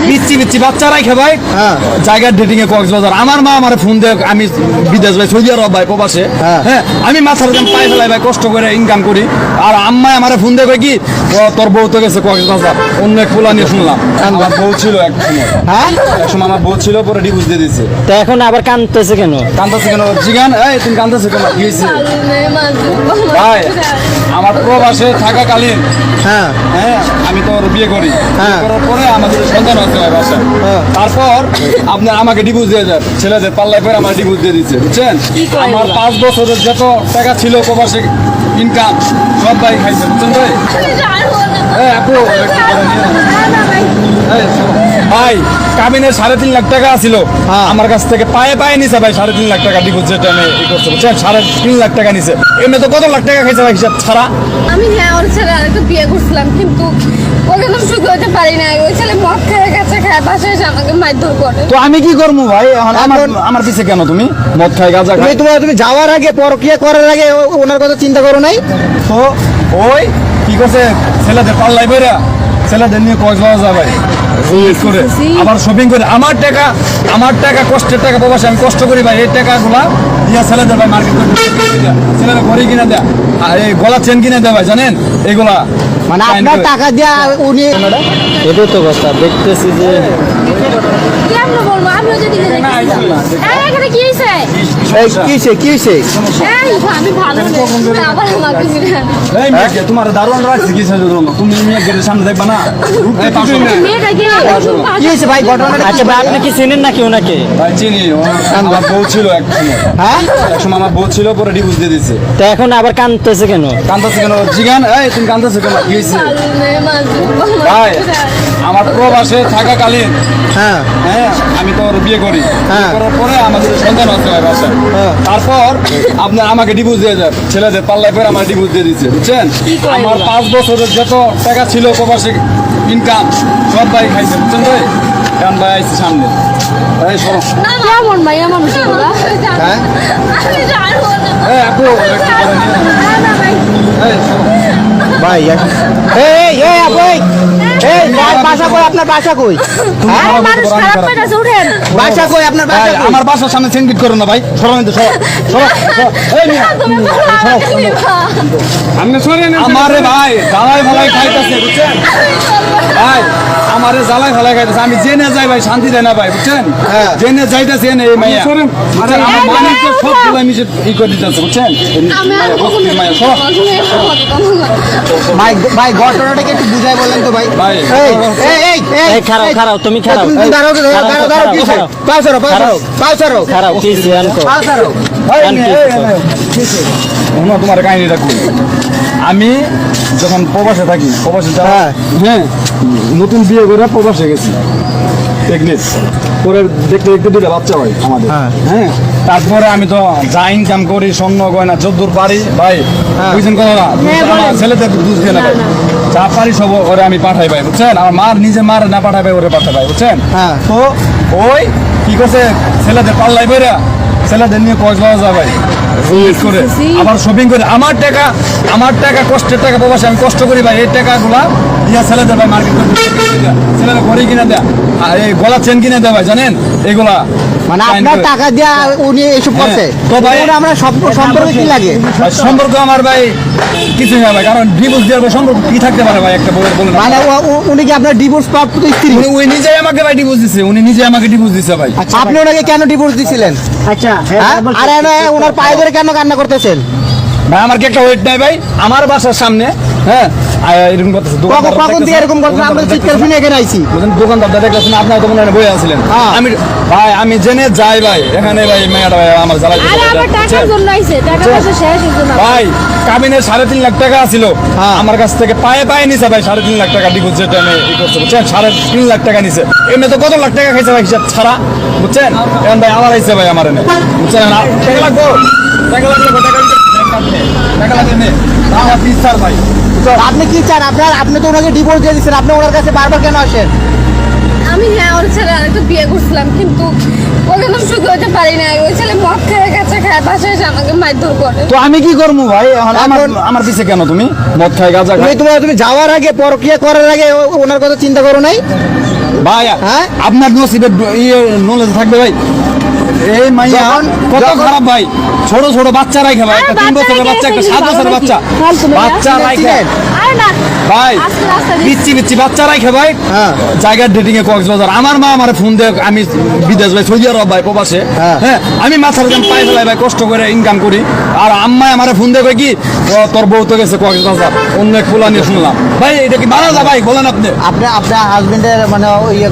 পিচ্ছি পিচ্ছি বাচ্চা রাখে ভাই জায়গার ডেটিং এ কক্সবাজার। আমার মা আমার ফোন দেয়, আমি বিদেশ ভাই সৌদি আরব ভাই প্রবাসে। হ্যাঁ আমি মাথার দাম পাই ফেলাই ভাই, কষ্ট করে ইনকাম করি। আর আম্মাই আমার ফোন দেয় কি তোর বউ তো গেছে কক্সবাজার, অন্য এক পোলা নিয়ে শুনলাম। আমার বউ ছিল এক সময়, আমার বউ ছিল, পরে ডিভোর্স দিয়ে দিচ্ছে। তো এখন আবার কাঁদতেছে কেন? কান্দাছে কেন জিগান? এই তুমি কান্দাছে কেন? কি হয়েছে ভাই? আমার প্রবাসে থাকাকালীন হ্যাঁ আমি তো বিয়ে করি, বিয়ে করার পরে আমাদের সন্তান আছে ভাই বাসায়। তারপর আপনার আমাকে ডিভোর্স দিয়ে যায়, ছেলেদের পাল্লায় পরে আমার ডিভোর্স দিয়ে দিচ্ছে, বুঝছেন? আমার 5 বছরের যত টাকা ছিল প্রবাসে ইনকাম সব ভাই খাইছে, বুঝছেন ভাই? ভাই কাবিনের 3.5 লাখ টাকা ছিল আমার কাছ থেকে, পায়ে পায়ে নিছে ভাই 3.5 লাখ টাকা ডিভোর্স যেটা আমি ই করছে, বুঝছেন? 3.5 লাখ টাকা নিছে। এমনি তো কত লাখ টাকা খাইছে ভাই হিসাব ছাড়া। আমি ওর ছেলে আরেকটা বিয়ে করছিলাম, কিন্তু ওকে তো সুখী হতে পারি না। ওই ছেলে মদ খেয়ে গেছে, খায় বাসায় এসে আমাকে মারধর করে। তো আমি কি করবো ভাই? আমার পিছে কেন তুমি? মদ খাই গাঁজা খাই। তুমি যাওয়ার আগে পরকিয়া করার আগে ওনার কথা চিন্তা করো নাই? তো ওই কি করছে, ছেলেদের পাল্লাই বেরা ছেলেদের নিয়ে কক্সবাজার ভাই করে, আবার শপিং করে। আমার টাকা কষ্টের টাকা প্রবাসী, আমি কষ্ট করি ভাই। এই টাকাগুলা দিয়া ছেলেদের ভাই মার্কেট করে ছেলেরা ঘড়ি কিনে দেয়, এই গলা চেন কিনে দেয় ভাই, জানেন এইগুলা? মানে আপনার টাকা দিয়া উনি, এটাই তো কথা দেখতেছি যে কেমন বলবো? আমিও যদি এখানে কি হয়েছে? কি হয়েছে? আমি ভালো না, তুমি আবার আমাকে মিলে এই মেয়েকে তোমার দারুণ রাখছি কি সাজো, তুমি মেয়ে গেটের সামনে দেখবা না? এই পাশে মেয়েটাকে কি হয়েছে ভাই? ঘটনাটা আচ্ছা ভাই আপনি কি চেনেন নাকি ওনাকে? ভাই চিনি, আমার বউ ছিল এক সময়, আমার বউ ছিল, পরে ডিভোর্স দিয়ে দিচ্ছে। তো এখন আবার কাঁদতেছে কেন? কান্দাছে কেন জিগান? এই তুমি কান্দাছে কেন? কি হয়েছে ভাই? আমার প্রবাসে থাকাকালীন হ্যাঁ আমি তো বিয়ে করি, বিয়ে করার পরে আমাদের সন্তান আছে ভাই বাসায়। তারপর আপনার আমাকে ডিভোর্স দিয়ে যায়, ছেলেদের পাল্লায় পরে আমার ডিভোর্স দিয়ে দিচ্ছে, বুঝছেন? আমার 5 বছরের যত টাকা ছিল প্রবাসে ইনকাম সব ভাই খাইছে, বুঝছেন ভাই? এখন ভাই আইসি সামনে, এই সরো। কেমন ভাই আমার বিষয়গুলো? এই আপু একটু করে নিয়ে এই সরো। ভাই বাসা কই? আপনার বাসা কই? মানুষ খারাপ পেয়েছে, উঠেন। বাসা কই আপনার? বাসা কই? আমার বাসার সামনে সিনকিট করো না ভাই, সরো কিন্তু সরো সরো। এই মিয়া তুমি বলো আমাকে নিবা। আপনি সরেন। আমারে ভাই জ্বালাই ফালাই খাইতেছে, বুঝছেন ভাই? আমারে জ্বালাই ফালাই খাইতেছে, আমি জেনে যাই ভাই, শান্তি দেয় না ভাই, বুঝছেন? জেনে যাইতেছেন এই মাইয়া, বুঝছেন? আমার মালিক সব গুলো মিশে ই করে দিতেছে, বুঝছেন? আমি আর কখনো মাইয়া সরো। ভাই ঘটনাটাকে একটু বুঝাই বলেন তো ভাই। ভাই এই খারাপ তুমি খারাপ দাঁড়াও কি হয়েছে? পাও সরো খারাপ কি জিয়ান কো পাও সরো। তোমার কাহিনীটা কই। আমি যখন প্রবাসে থাকি, প্রবাসে যারা নতুন বিয়ে করে প্রবাসে গেছি, প্রেগনেন্ট পরে দেখতে দেখতে 2টা বাচ্চা হয় আমাদের। হ্যাঁ তারপরে আমি তো যা ইনকাম করি, স্বর্ণ গয়না যদ্দূর পারি ভাই, বুঝছেন কথা না? আমার ছেলেদের দুধ দিয়ে না ভাই, যা পারি সব ওরে আমি পাঠাই ভাই, বুঝছেন? আমার নিজে মার না পাঠাই ভাই, ওরে পাঠাই ভাই, বুঝছেন? তো ওই কি করছে, ছেলেদের পাল্লাই বেরা ছেলেদের নিয়ে কক্সবাজার ভাই করে, আবার শপিং করে। আমার টাকা কষ্টের টাকা প্রবাসী, আমি কষ্ট করি ভাই। এই টাকাগুলা দিয়া ছেলেদের ভাই মার্কেট করে ছেলেরা ঘড়ি কিনে দেয়, এই গলা চেন কিনে দেয় ভাই, জানেন এইগুলা? মানে আপনার টাকা দিয়া উনি এসব করছে। তো ভাই আমরা সম্পর্কে কি লাগে? সম্পর্ক আমার ভাই কিছুই না ভাই, কারণ ডিভোর্স দেওয়ার পর সম্পর্ক কি থাকতে পারে ভাই একটা বউয়ের? বলেন মানে উনি কি আপনার ডিভোর্স প্রাপ্ত স্ত্রী? উনি নিজেই আমাকে ভাই ডিভোর্স দিচ্ছে, উনি নিজে আমাকে ডিভোর্স দিচ্ছে ভাই। আপনি ওনাকে কেন ডিভোর্স দিছিলেন? আচ্ছা আরে ওনার পায়ে ধরে কেন কান্না করতেছেন ভাই? আমার কি একটা ওয়েট নাই ভাই? আমার বাসার সামনে এরকম করতেছে, কখন দিয়ে এরকম করতেছেন? আমরা চিৎকার শুনে এখানে আইছি। দোকানদারটা দেখতেছেন, আপনার তো মনে হয় বই আছিলেন। আমি ভাই আমি জেনে যাই ভাই, এখানে ভাই মেয়েটা ভাই আমার জ্বালাই আমার টাকার জন্য আইছে, টাকা পয়সা শেষ হয়ে যাবে ভাই। কাবিনের 3.5 লাখ টাকা ছিল আমার কাছ থেকে, পায়ে পায়ে নিছে ভাই 3.5 লাখ টাকা ডিভোর্স যেটা আমি ই করছে, বুঝছেন? 3.5 লাখ টাকা নিছে। এমনি তো কত লাখ টাকা খাইছে ভাই হিসাব ছাড়া, বুঝছেন? এখন ভাই আমার আইছে ভাই, আমার এনে, বুঝছেন? টাকা লাগবো, টাকা লাগবে, টাকা লাগবে আমার পিসার ভাই। আপনি কি চান? আপনি তো ওনাকে ডিভোর্স দিয়ে দিচ্ছেন, আপনি ওনার কাছে বারবার কেন আসেন? আমি ওর ছেলে আরেকটা বিয়ে করছিলাম, কিন্তু ওকে তো সুখী হতে পারি না। ওই ছেলে মদ খেয়ে গেছে, খায় বাসায় এসে আমাকে মারধর করে। তো আমি কি করবো ভাই? আমার পিছে কেন তুমি? মদ খাই গাঁজা খাই। তুমি যাওয়ার আগে পরকিয়া করার আগে ওনার কথা চিন্তা করো নাই? ভাই হ্যাঁ? আপনার নসিবের নলেজ থাকবে ভাই। এই মাইয়া কত খারাপ ভাই, ছোট ছোট বাচ্চা রাখে ভাই, একটা 3 বছরের বাচ্চা, একটা 7 বছরের বাচ্চা, বাচ্চা রাখে আরে না ভাই, আস্তে আস্তে পিচ্ছি পিচ্ছি বাচ্চা রাখে ভাই। হ্যাঁ। জায়গার ডেটিং এ কক্সবাজার, আমার মা আমার ফোন দিয়ে, আমি বিদেশ ভাই, সৌদি আরব ভাই, প্রবাসে, হ্যাঁ। হ্যাঁ, আমি মাথার দাম পাই ফেলাই ভাই, কষ্ট করে ইনকাম করি, আর আম্মাই আমার ফোন দিয়ে কয় কি, ও, তোর বউ তো গেছে কক্সবাজার, অন্য এক পোলা নিয়ে শুনলাম। ভাই এটা কি মারা যা ভাই, বলেন আপনি? আপনার হাজবেন্ডের মানে ইয়ে